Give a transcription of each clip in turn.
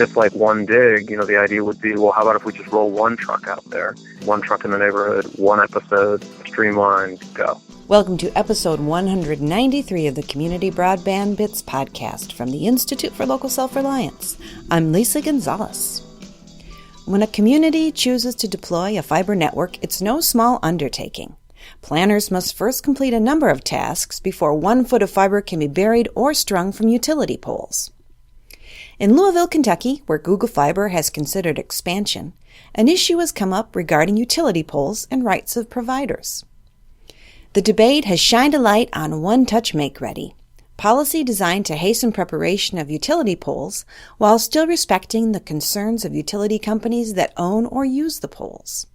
just like one dig, the idea would be, well, how about if we just roll one truck out there, one truck in the neighborhood, one episode, streamlined, go. Welcome to episode 193 of the Community Broadband Bits podcast from the Institute for Local Self-Reliance. I'm Lisa Gonzalez. When a community chooses to deploy a fiber network, it's no small undertaking. Planners must first complete a number of tasks before 1 foot of fiber can be buried or strung from utility poles. In Louisville, Kentucky, where Google Fiber has considered expansion, an issue has come up regarding utility poles and rights of providers. The debate has shined a light on One-Touch Make-Ready, policy designed to hasten preparation of utility poles while still respecting the concerns of utility companies that own or use the poles.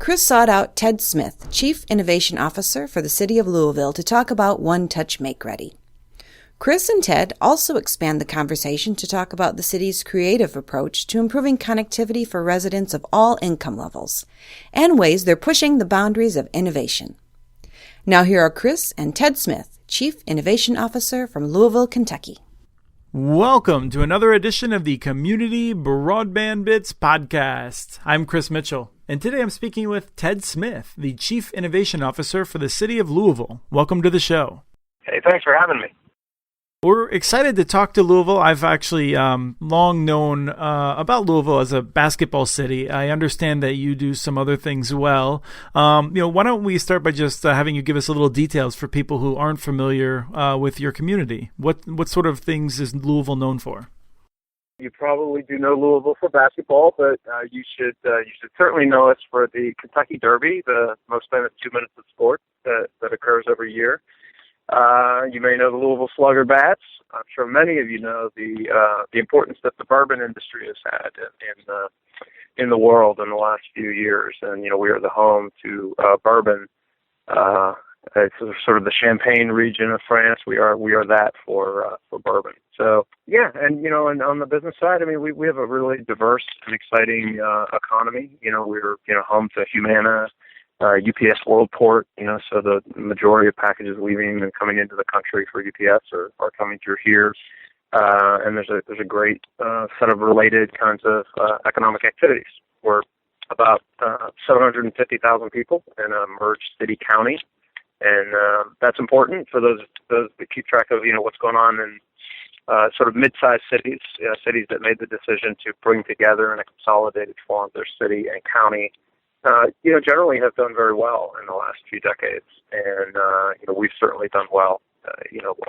Chris sought out Ted Smith, Chief Innovation Officer for the City of Louisville, to talk about One-Touch Make-Ready. Chris and Ted also expand the conversation to talk about the city's creative approach to improving connectivity for residents of all income levels, and ways they're pushing the boundaries of innovation. Now here are Chris and Ted Smith, Chief Innovation Officer from Louisville, Kentucky. Welcome to another edition of the Community Broadband Bits podcast. I'm Chris Mitchell, and today I'm speaking with Ted Smith, the Chief Innovation Officer for the City of Louisville. Welcome to the show. Hey, thanks for having me. We're excited to talk to Louisville. I've actually long known about Louisville as a basketball city. I understand that you do some other things well. Why don't we start by just having you give us a little details for people who aren't familiar with your community. What sort of things is Louisville known for? You probably do know Louisville for basketball, but you should certainly know us for the Kentucky Derby, the most famous 2 minutes of sport that occurs every year. You may know the Louisville Slugger bats. I'm sure many of you know the importance that the bourbon industry has had in the world in the last few years. And we are the home to bourbon. It's sort of the Champagne region of France. We are that for bourbon. So yeah, and and on the business side, we have a really diverse and exciting economy. We're home to Humana. UPS Worldport, so the majority of packages leaving and coming into the country for UPS are coming through here. And there's a great set of related kinds of economic activities. We're about 750,000 people in a merged city-county, and that's important for those that keep track of what's going on in sort of mid-sized cities, cities that made the decision to bring together in a consolidated form their city and county. Generally have done very well in the last few decades, and we've certainly done well,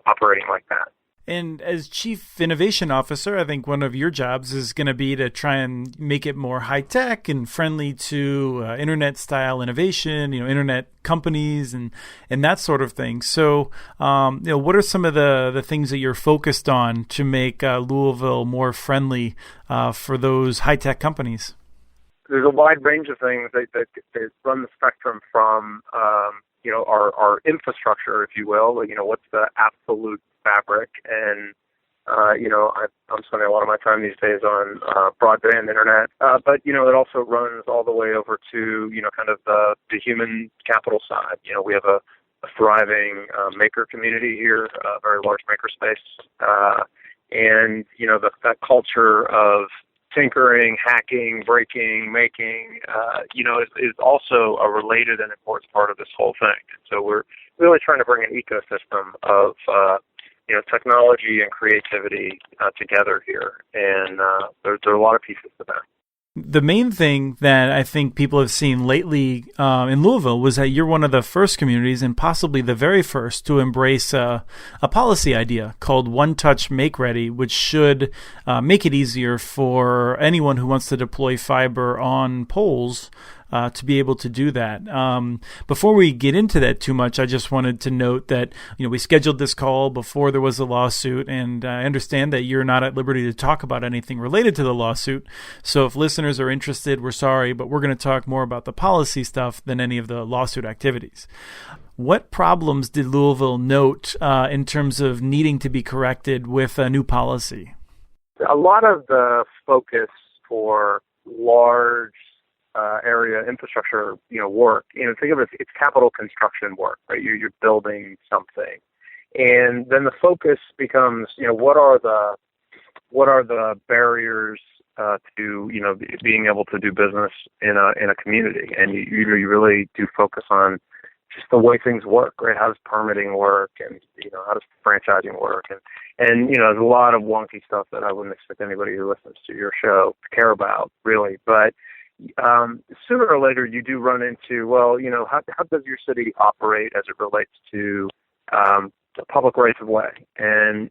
operating like that. And as Chief Innovation Officer, I think one of your jobs is going to be to try and make it more high-tech and friendly to internet-style innovation, internet companies and that sort of thing. So, what are some of the things that you're focused on to make Louisville more friendly for those high-tech companies? There's a wide range of things that run the spectrum from, our infrastructure, if you will. What's the absolute fabric? And, I'm spending a lot of my time these days on broadband internet. But, it also runs all the way over to, kind of the human capital side. We have a thriving maker community here, a very large maker space. And, that culture of tinkering, hacking, breaking, making, is also a related and important part of this whole thing. So we're really trying to bring an ecosystem of, technology and creativity together here. And there are a lot of pieces to that. The main thing that I think people have seen lately in Louisville was that you're one of the first communities and possibly the very first to embrace a policy idea called One-Touch Make-Ready, which should make it easier for anyone who wants to deploy fiber on poles to be able to do that. Before we get into that too much, I just wanted to note that we scheduled this call before there was a lawsuit, and I understand that you're not at liberty to talk about anything related to the lawsuit. So if listeners are interested, we're sorry, but we're going to talk more about the policy stuff than any of the lawsuit activities. What problems did Louisville note in terms of needing to be corrected with a new policy? A lot of the focus for large area infrastructure, work. Think of it, it's capital construction work, right? You're building something, and then the focus becomes, what are the what are the barriers to being able to do business in a community, and you really do focus on just the way things work, right? How does permitting work, and how does franchising work, and there's a lot of wonky stuff that I wouldn't expect anybody who listens to your show to care about, really. But sooner or later, you do run into, how does your city operate as it relates to the public rights of way? And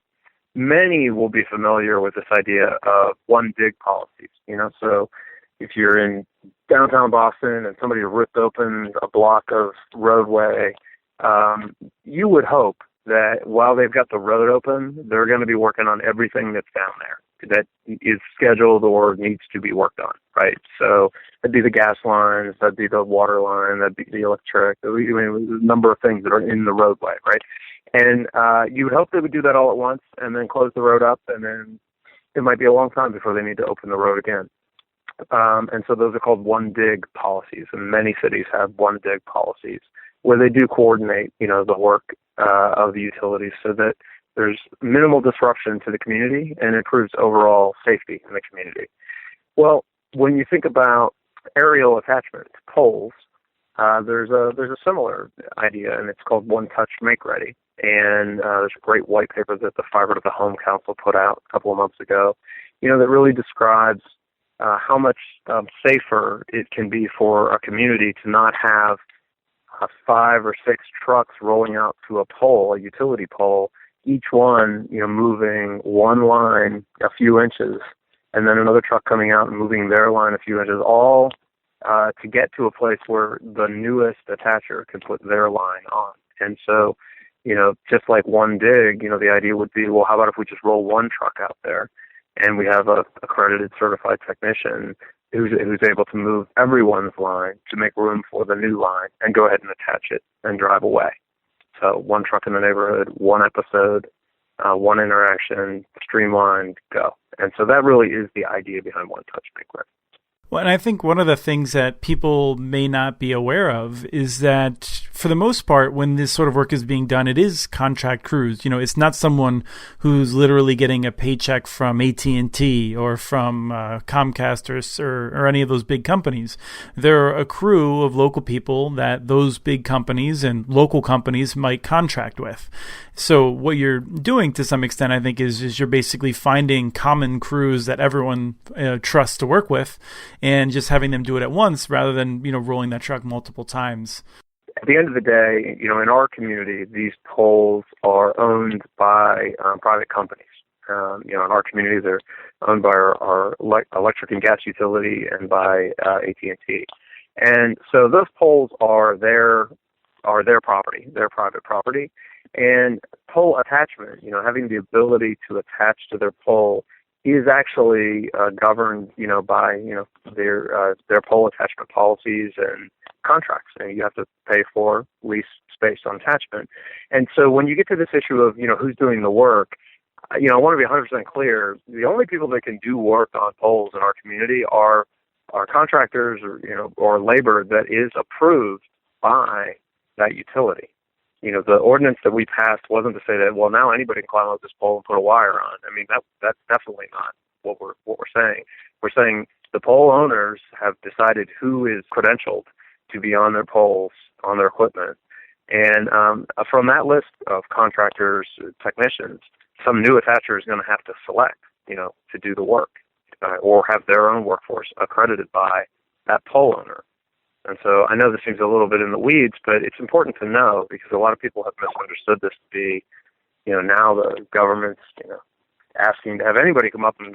many will be familiar with this idea of one dig policies. So if you're in downtown Boston and somebody ripped open a block of roadway, you would hope that while they've got the road open, they're going to be working on everything that's down there that is scheduled or needs to be worked on, right? So that'd be the gas lines, that'd be the water line, that'd be the electric, a number of things that are in the roadway, right? And you would hope they would do that all at once and then close the road up, and then it might be a long time before they need to open the road again. And so those are called one dig policies, and many cities have one dig policies where they do coordinate, the work of the utilities so that there's minimal disruption to the community and improves overall safety in the community. Well, when you think about aerial attachment poles, there's a similar idea, and it's called One Touch Make Ready. And there's a great white paper that the Fiber to the Home Council put out a couple of months ago, that really describes how much safer it can be for a community to not have 5 or 6 trucks rolling out to a pole, a utility pole, each one, moving one line a few inches, and then another truck coming out and moving their line a few inches, all to get to a place where the newest attacher can put their line on. And so, just like one dig, the idea would be, well, how about if we just roll one truck out there and we have a accredited certified technician who's able to move everyone's line to make room for the new line and go ahead and attach it and drive away. So one truck in the neighborhood, one episode, one interaction, streamlined, go. And so that really is the idea behind One Touch Make Ready. Well, and I think one of the things that people may not be aware of is that for the most part, when this sort of work is being done, it is contract crews. It's not someone who's literally getting a paycheck from AT&T or from Comcast or any of those big companies. They're a crew of local people that those big companies and local companies might contract with. So what you're doing to some extent, I think, is you're basically finding common crews that everyone trusts to work with and just having them do it at once rather than, rolling that truck multiple times. At the end of the day, in our community, these poles are owned by private companies. In our community, they're owned by our electric and gas utility and by AT&T. And so those poles are their property, their private property. And pole attachment, having the ability to attach to their pole is actually governed, by their pole attachment policies and contracts. You have to pay for lease space on attachment. And so when you get to this issue of who's doing the work, I want to be 100% clear. The only people that can do work on poles in our community are contractors or labor that is approved by that utility. The ordinance that we passed wasn't to say that, well, now anybody can climb up this pole and put a wire on. I mean, that's definitely not what we're saying. We're saying the pole owners have decided who is credentialed to be on their poles, on their equipment. And from that list of contractors, technicians, some new attacher is going to have to select, to do the work or have their own workforce accredited by that pole owner. And so I know this seems a little bit in the weeds, but it's important to know because a lot of people have misunderstood this to be, now the government's, asking to have anybody come up and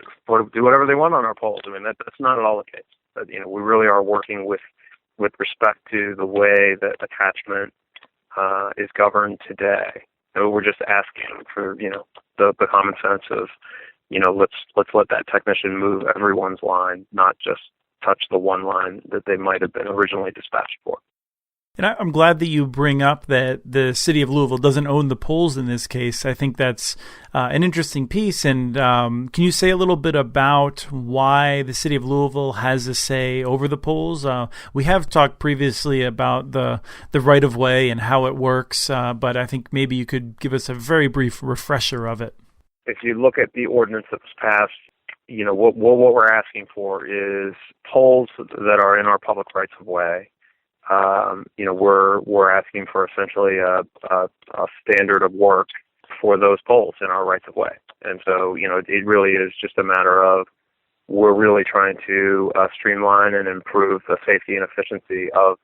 do whatever they want on our poles. I mean, that's not at all the case. But, we really are working with respect to the way that attachment is governed today. So we're just asking for, the common sense of, let's let that technician move everyone's line, not just touch the one line that they might have been originally dispatched for. And I'm glad that you bring up that the city of Louisville doesn't own the poles in this case. I think that's an interesting piece. And can you say a little bit about why the city of Louisville has a say over the poles? We have talked previously about the right-of-way and how it works, but I think maybe you could give us a very brief refresher of it. if you look at the ordinance that was passed, what we're asking for is poles that are in our public rights of way. We're asking for essentially a standard of work for those poles in our rights of way. And so, it really is just a matter of we're really trying to streamline and improve the safety and efficiency of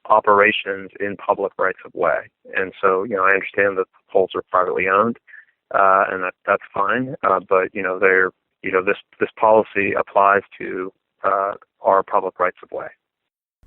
operations in public rights of way. And so, I understand that the poles are privately owned, and that's fine. But this policy applies to our public rights of way.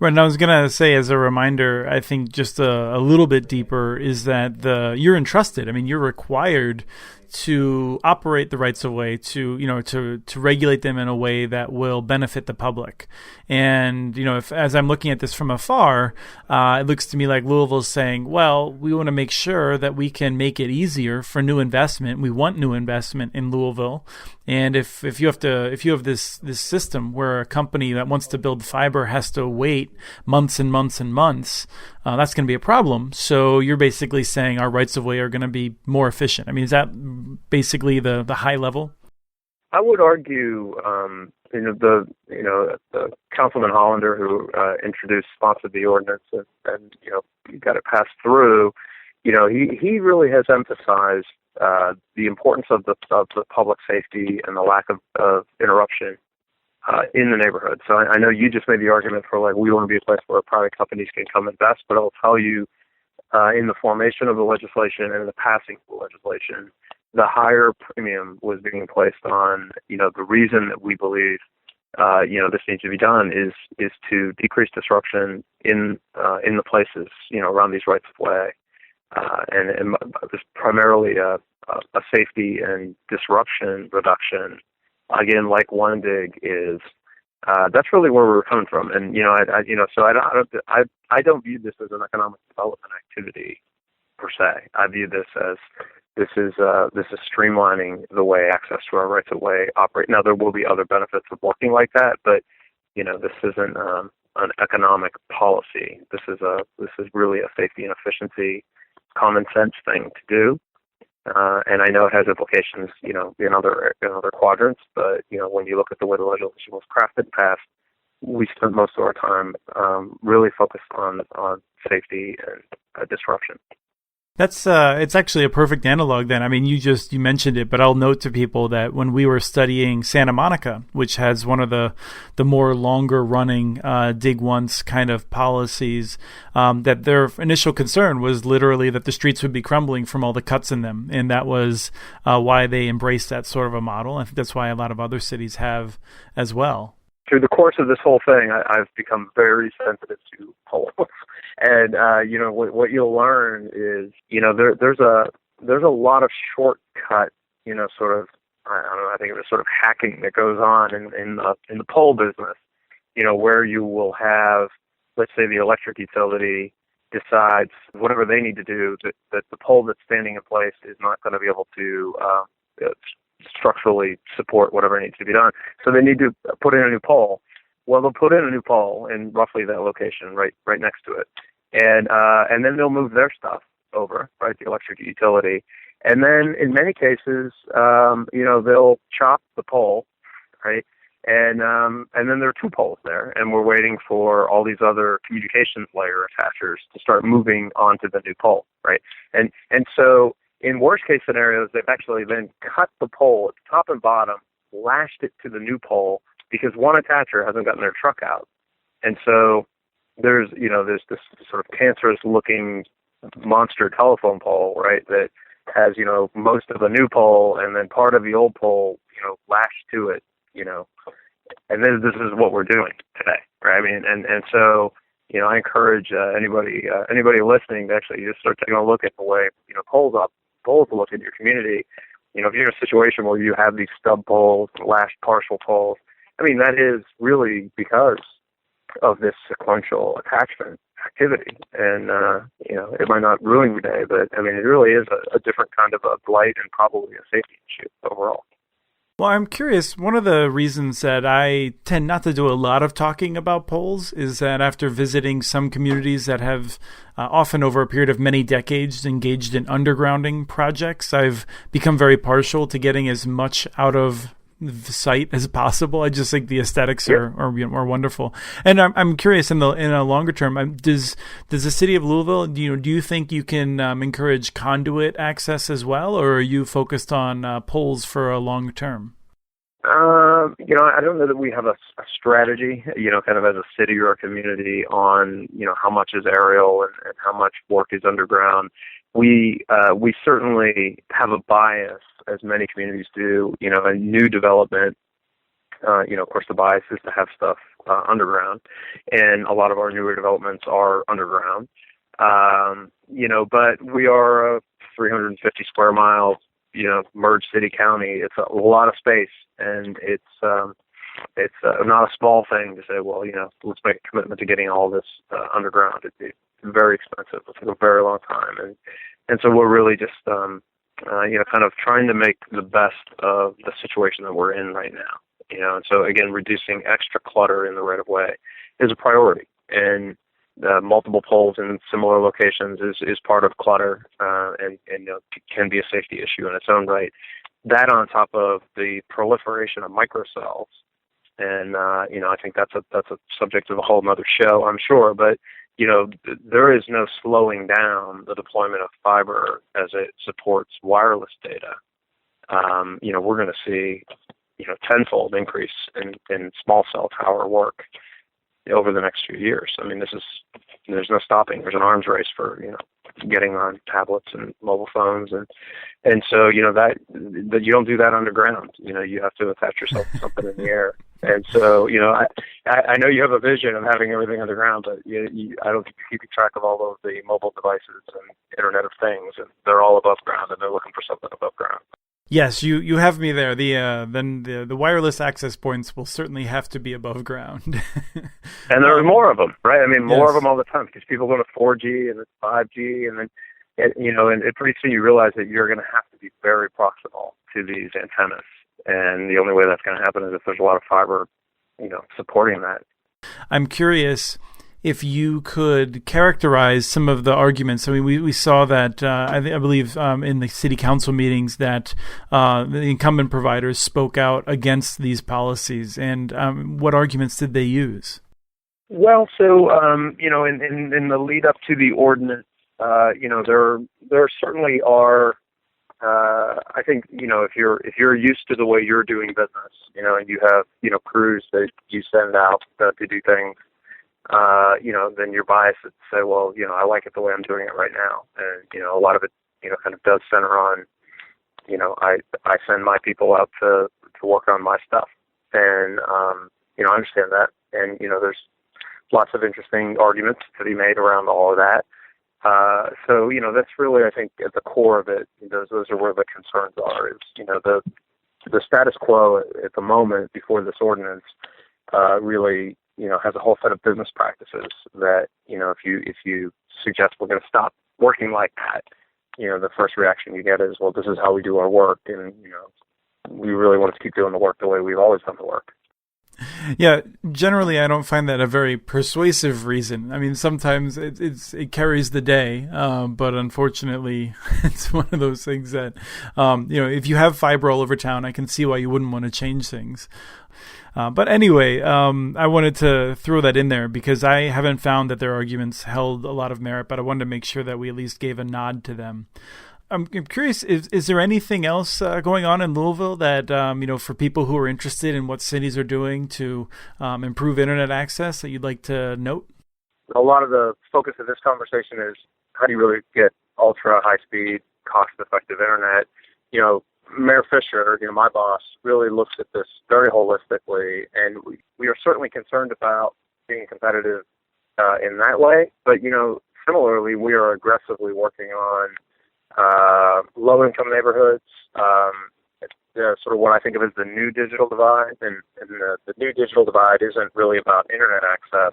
Right, and I was going to say, as a reminder, I think just a little bit deeper is that you're entrusted. I mean, you're required to operate the rights of way, to regulate them in a way that will benefit the public. And, if as I'm looking at this from afar, it looks to me like Louisville's saying, well, we want to make sure that we can make it easier for new investment. We want new investment in Louisville. And if you have this system where a company that wants to build fiber has to wait months and months and months, that's going to be a problem. So you're basically saying our rights of way are going to be more efficient. I mean, is that basically the high level? I would argue, the Councilman Hollander who sponsored the ordinance and got it passed through. He really has emphasized the importance of the public safety and the lack of interruption in the neighborhood. So I know you just made the argument for we want to be a place where private companies can come invest, but I'll tell you, in the formation of the legislation and the passing of the legislation, the higher premium was being placed on, the reason that we believe, this needs to be done is to decrease disruption in the places, around these rights of way. And it's primarily a safety and disruption reduction. Again, like One Dig is, that's really where we're coming from. And I don't view this as an economic development activity per se. I view this as this is streamlining the way access to our rights of way operate. Now there will be other benefits of working like that, but this isn't an economic policy. This is really a safety and efficiency, common sense thing to do. And I know it has implications, in other quadrants, but when you look at the way the legislation was crafted and passed, we spent most of our time really focused on safety and disruption. That's it's actually a perfect analog then. I mean, you mentioned it, but I'll note to people that when we were studying Santa Monica, which has one of the more longer running dig once kind of policies, that their initial concern was literally that the streets would be crumbling from all the cuts in them. And that was why they embraced that sort of a model. I think that's why a lot of other cities have as well. Through the course of this whole thing, I've become very sensitive to poles. And, what you'll learn is, there's a lot of shortcut, sort of, I don't know, I think it was sort of hacking that goes on in the pole business, where you will have, let's say the electric utility decides whatever they need to do, that the pole that's standing in place is not going to be able to, structurally support whatever needs to be done. So they need to put in a new pole. Well, they'll put in a new pole in roughly that location, right next to it. And then they'll move their stuff over, right, the electric utility. And then in many cases, they'll chop the pole, right? And then there are two poles there, and we're waiting for all these other communications layer attachers to start moving onto the new pole, right? And so in worst case scenarios, they've actually then cut the pole at the top and bottom, lashed it to the new pole because one attacher hasn't gotten their truck out. And so there's this sort of cancerous looking monster telephone pole, right, that has, most of the new pole and then part of the old pole, lashed to it, and then this is what we're doing today, right? I mean, and so, I encourage anybody listening to actually just start taking a look at the way, poles look in your community. If you're in a situation where you have these stub poles, lashed partial poles, I mean, that is really because of this sequential attachment activity. And, it might not ruin your day, but I mean, it really is a different kind of a blight and probably a safety issue overall. Well, I'm curious. One of the reasons that I tend not to do a lot of talking about polls is that after visiting some communities that have often over a period of many decades engaged in undergrounding projects, I've become very partial to getting as much out of the site as possible. I just think the aesthetics are wonderful. And I'm curious in a longer term, does the city of Louisville, do you think you can encourage conduit access as well, or are you focused on polls for a long term? I don't know that we have a strategy, kind of as a city or a community on, how much is aerial and how much work is underground. We certainly have a bias, as many communities do, a new development. Of course, the bias is to have stuff underground, and a lot of our newer developments are underground. But we are a 350 square miles, merged city county. It's a lot of space, and it's not a small thing to say, well, let's make a commitment to getting all this underground. It's very expensive. It'll take a very long time, and so we're really just kind of trying to make the best of the situation that we're in right now. And so again, reducing extra clutter in the right of way is a priority, and multiple poles in similar locations is part of clutter, and can be a safety issue in its own right. That on top of the proliferation of microcells, and I think that's a subject of a whole other show, I'm sure. But there is no slowing down the deployment of fiber as it supports wireless data. We're going to see tenfold increase in small cell tower work over the next few years. I mean, there's no stopping. There's an arms race for getting on tablets and mobile phones, and so that you don't do that underground. You have to attach yourself to something in the air. And so I know you have a vision of having everything underground, but I don't think you're keeping track of all of the mobile devices and Internet of Things, and they're all above ground, and they're looking for something above ground. Yes, you have me there. The wireless access points will certainly have to be above ground. And there are more of them, right? I mean, more of them all the time, because people go to 4G and then 5G, and then and pretty soon you realize that you're going to have to be very proximal to these antennas, and the only way that's going to happen is if there's a lot of fiber, supporting that. I'm curious if you could characterize some of the arguments. I mean, we saw that, I believe, in the city council meetings that the incumbent providers spoke out against these policies. And what arguments did they use? Well, so, in the lead up to the ordinance, there certainly are, I think, if you're used to the way you're doing business, and you have, crews that you send out to do things, then you're biased to say, well, I like it the way I'm doing it right now. And, a lot of it, kind of does center on, I send my people out to work on my stuff. And, I understand that. And, there's lots of interesting arguments to be made around all of that. So, that's really, I think, at the core of it, those are where the concerns are, is, the status quo at the moment before this ordinance, really, has a whole set of business practices that, if you suggest we're going to stop working like that, the first reaction you get is, well, this is how we do our work, and, we really want to keep doing the work the way we've always done the work. Yeah, generally, I don't find that a very persuasive reason. I mean, sometimes it carries the day, but unfortunately, it's one of those things that, if you have fiber all over town, I can see why you wouldn't want to change things. But anyway, I wanted to throw that in there because I haven't found that their arguments held a lot of merit, but I wanted to make sure that we at least gave a nod to them. I'm curious, is there anything else going on in Louisville that, for people who are interested in what cities are doing to improve internet access that you'd like to note? A lot of the focus of this conversation is how do you really get ultra high-speed, cost-effective internet. Mayor Fisher, my boss, really looks at this very holistically, and we are certainly concerned about being competitive in that way. But, similarly, we are aggressively working on low-income neighborhoods, sort of what I think of as the new digital divide. And the new digital divide isn't really about internet access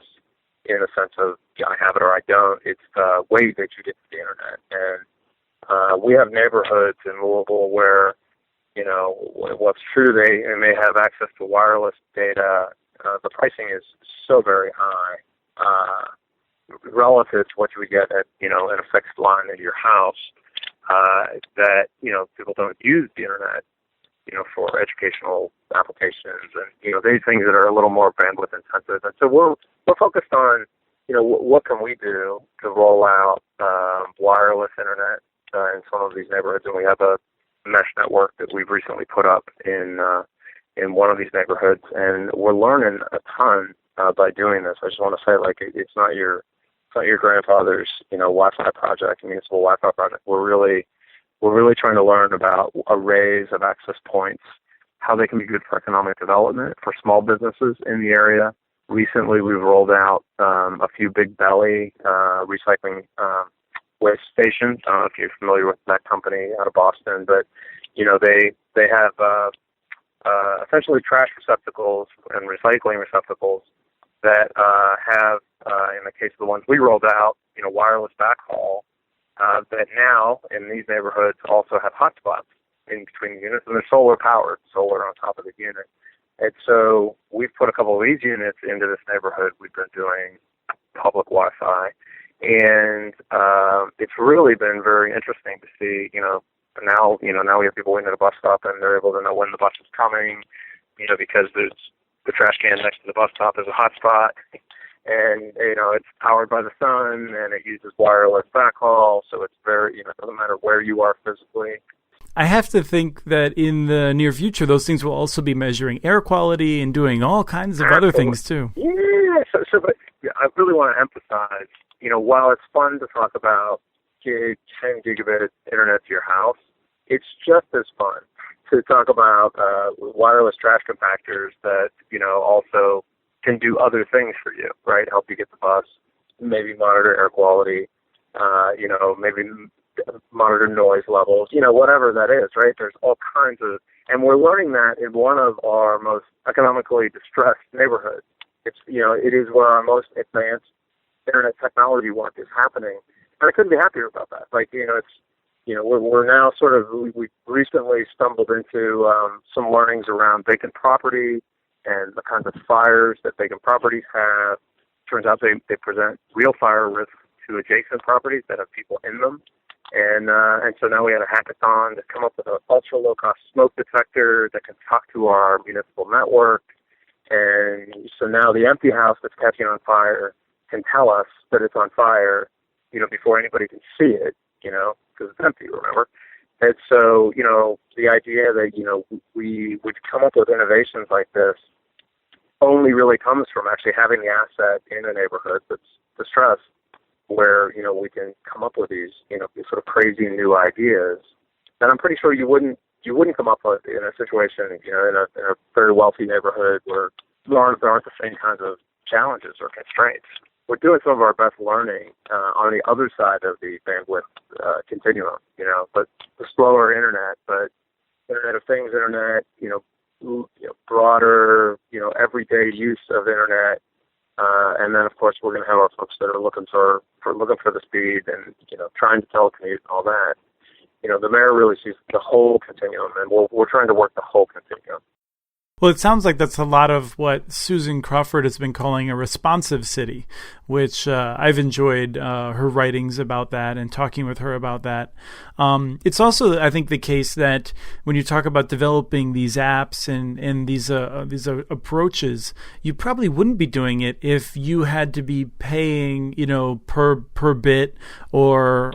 in a sense of I have it or I don't. It's the way that you get to the internet. And we have neighborhoods in Louisville where what's true, they may have access to wireless data. The pricing is so very high relative to what you would get at, in a fixed line at your house, that, people don't use the internet, for educational applications and, these things that are a little more bandwidth intensive. And so we're focused on, what can we do to roll out wireless internet in some of these neighborhoods. And we have a mesh network that we've recently put up in one of these neighborhoods, and we're learning a ton by doing this. I just want to say, it's not your grandfather's, Wi-Fi project, municipal Wi-Fi project. We're really trying to learn about arrays of access points, how they can be good for economic development for small businesses in the area. Recently, we've rolled out a few Big Belly recycling waste stations. I don't know if you're familiar with that company out of Boston, but they have essentially trash receptacles and recycling receptacles that have, in the case of the ones we rolled out, wireless backhaul. That now in these neighborhoods also have hotspots in between the units, and they're solar powered, solar on top of the unit. And so we've put a couple of these units into this neighborhood. We've been doing public Wi-Fi, and it's really been very interesting to see. Now we have people waiting at a bus stop, and they're able to know when the bus is coming, because there's the trash can next to the bus stop is a hotspot. And, it's powered by the sun, and it uses wireless backhaul, so it's very, it doesn't matter where you are physically. I have to think that in the near future, those things will also be measuring air quality and doing all kinds of other things, too. Yeah, but I really want to emphasize, while it's fun to talk about 10 gigabit internet to your house, it's just as fun to talk about wireless trash compactors that, also can do other things for you, right? Help you get the bus, maybe monitor air quality, maybe monitor noise levels, whatever that is, right? There's all kinds of, and we're learning that in one of our most economically distressed neighborhoods. It is where our most advanced internet technology work is happening. And I couldn't be happier about that. We're now we recently stumbled into some learnings around vacant property and the kinds of fires that vacant properties have. Turns out they present real fire risks to adjacent properties that have people in them. And so now we had a hackathon to come up with an ultra low cost smoke detector that can talk to our municipal network. And so now the empty house that's catching on fire can tell us that it's on fire, before anybody can see it, because it's empty, remember? And so, the idea that, we would come up with innovations like this only really comes from actually having the asset in a neighborhood that's distressed, where, we can come up with these sort of crazy new ideas that I'm pretty sure you wouldn't come up with in a situation, in a very wealthy neighborhood where there aren't the same kinds of challenges or constraints. We're doing some of our best learning on the other side of the bandwidth continuum, but the slower internet, but Internet of Things internet, broader, everyday use of internet. And then, of course, we're going to have our folks that are looking for the speed and, trying to telecommute and all that. The mayor really sees the whole continuum, and we're trying to work the whole continuum. Well, it sounds like that's a lot of what Susan Crawford has been calling a responsive city, which I've enjoyed her writings about that and talking with her about that. It's also, I think, the case that when you talk about developing these apps and these approaches, you probably wouldn't be doing it if you had to be paying, per bit or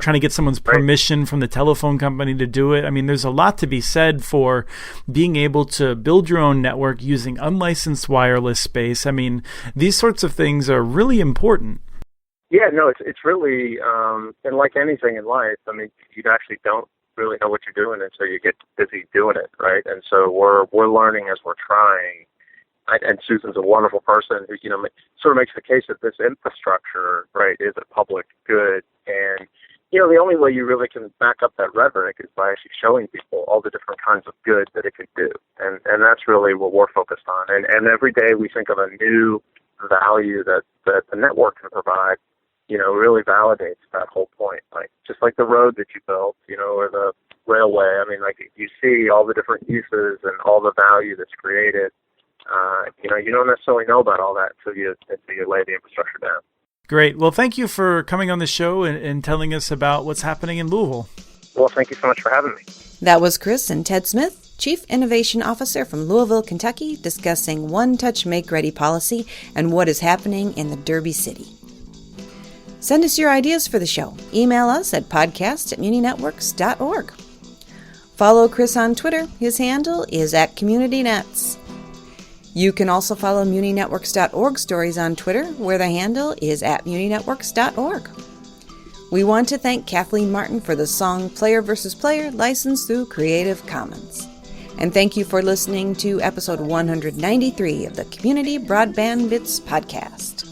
trying to get someone's permission from the telephone company to do it. I mean, there's a lot to be said for being able to build your own network using unlicensed wireless space. I mean, these sorts of things are really important. Yeah, no, it's really, and like anything in life, I mean, you actually don't really know what you're doing until you get busy doing it, right? And so we're learning as we're trying. And Susan's a wonderful person who, sort of makes the case that this infrastructure, right, is a public good. And the only way you really can back up that rhetoric is by actually showing people all the different kinds of good that it can do. And that's really what we're focused on. And every day we think of a new value that the network can provide, really validates that whole point. Just like the road that you built, or the railway. I mean, like, you see all the different uses and all the value that's created. You don't necessarily know about all that until you lay the infrastructure down. Great. Well, thank you for coming on the show and telling us about what's happening in Louisville. Well, thank you so much for having me. That was Chris and Ted Smith, Chief Innovation Officer from Louisville, Kentucky, discussing One Touch Make Ready policy and what is happening in the Derby City. Send us your ideas for the show. Email us at podcast@muninetworks.org. Follow Chris on Twitter. His handle is @CommunityNets. You can also follow muninetworks.org stories on Twitter, where the handle is @muninetworks.org. We want to thank Kathleen Martin for the song Player vs. Player, licensed through Creative Commons. And thank you for listening to episode 193 of the Community Broadband Bits podcast.